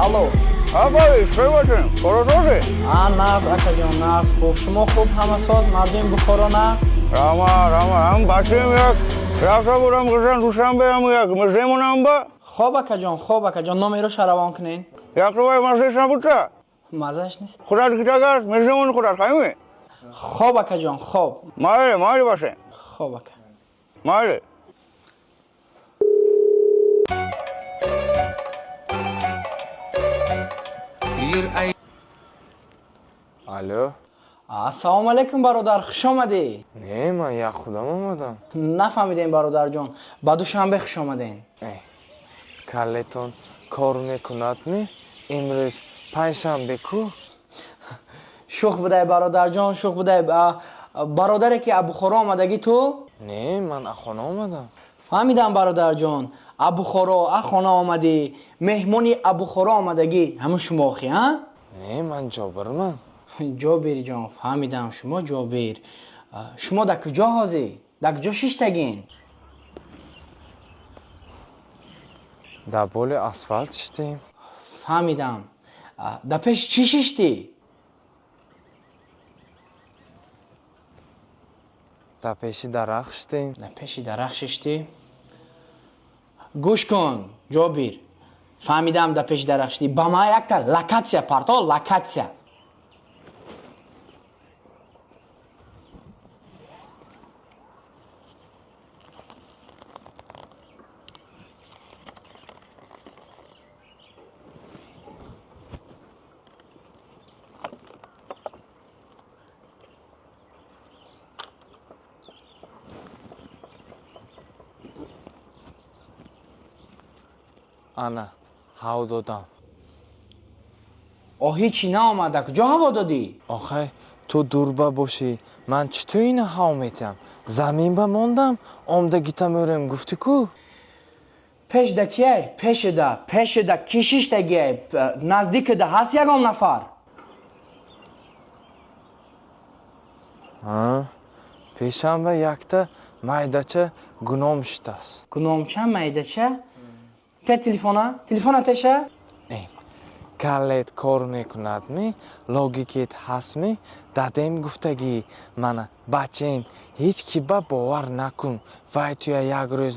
Алло. Абай, чӣ бошем? Кородоре? Наз акаҷон, наз хуб. Шумо хуб ҳама сот мардуми Бухоро наз? Рама, ҳам бачаем рафта будам гӯштам душанбе ҳам меземонам ба? Хоб акаҷон, номероша равон кунен. Яктобай мазеш набудта? Мазаш нест. Худат гитагар, меземони худат хайме? Хоб акаҷон, хоб. Майли бошем. Хоб ака. Майли. Алло. Ассалому алайкум бародар, хуш омадӣ. Не, ман як худам омадам. Нафаҳмидем бародарҷон, ба душанбе хуш омаден. Каллетон кор мекунадми? Имрӯз панҷшанбе ку? Шух будай бародарҷон, шух будай. Бародаре ки аз Бухоро омадагӣ ту? Не, ман аз хона омадам. фаҳмидам бародарҷон, аз Бухоро аз хона омадӣ, меҳмони аз Бухоро омадагӣ ҳамун шумо охӣ, а? Не, ман Ҷобирман. ҷобирҷон, фаҳмидам шумо ҷобир. Шумо дар куҷо ҳозӣ? Дар куҷо шиштагин? Дар боли асфалт шиштем. фаҳмидам. Дар пеши чӣ шиштӣ? Дар пеши дарахт шиштем. Дар пеши дарахт шиштӣ? гӯш кун ҷобир, фаҳмидам дар пеши дарахт шиштӣ. ба ман якта локатсия парто, локатсия. Ана, ҳаво додам. ҳеҷ наомад, дар куҷо ҳаво додӣ? Охай, ту дурба бошӣ. Ман чӣ ту ина ҳаво метиҳам? Заминба мондам, омда гита мӯрем гуфтӣ ку? пешда кияй? Пешда ки шиштагияй? Наздикда ҳаст ягон нафар? Пешанба якта майдача гуном шидааст. гуномча майдача? те телефона теша? Каллет кор мекунадми? Логикет ҳастми? Дадем гуфтагӣ мана бачаем ҳеҷ ки ба бовар накун. Вай туя як рӯз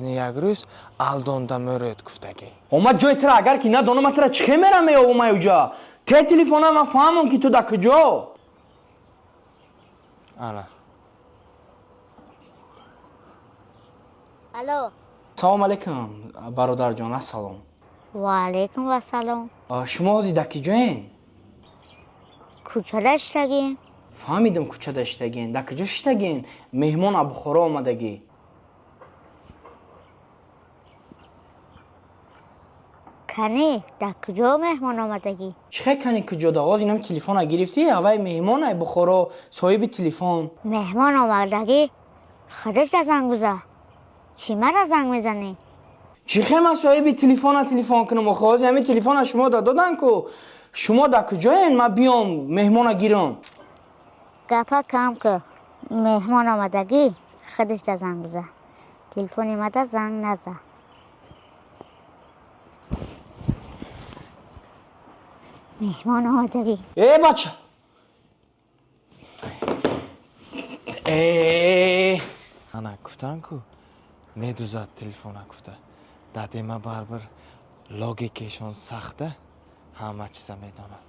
алдонда мӯред гуфтагӣ. омад ҷои тира, агар ки надонам ман тира чихе мерам меёвумай уҷа. те телефона ман фаҳмам ки ту дар куҷо. Ана. Алло. салому алайкум бародарҷон. ассалом. Ва алайкум ассалом. шумо ҳозир дар куҷоен? Кучада иштагин? фаҳмидам кӯчада иштагин. дар куҷо иштагин? меҳмон аз Бухоро омадагӣ. Кане, дар куҷо меҳмон омадагӣ? чихе кани куҷода? ҳозир инам телефона гирифтӣ? авай меҳмон аз Бухоро, соҳиби телефон. Меҳмон омадагӣ? худаш да занг бизан. Чӣ мара занг мезанӣ? чихе ман соҳиби телефон кунам? охо ҳозир ҳамин телефона шумо дододан ку. шумо дар куҷоен ман биём меҳмона гирам? Гапа кам ку. Меҳмон омадагӣ? худаш да занг бизан. Телефони мада занг назан. меҳмон омадагӣ? бача. Ана гуфтам ку медузад телефона гуфта. Дадема барбир логикешон сахта, ҳама чиза медонад.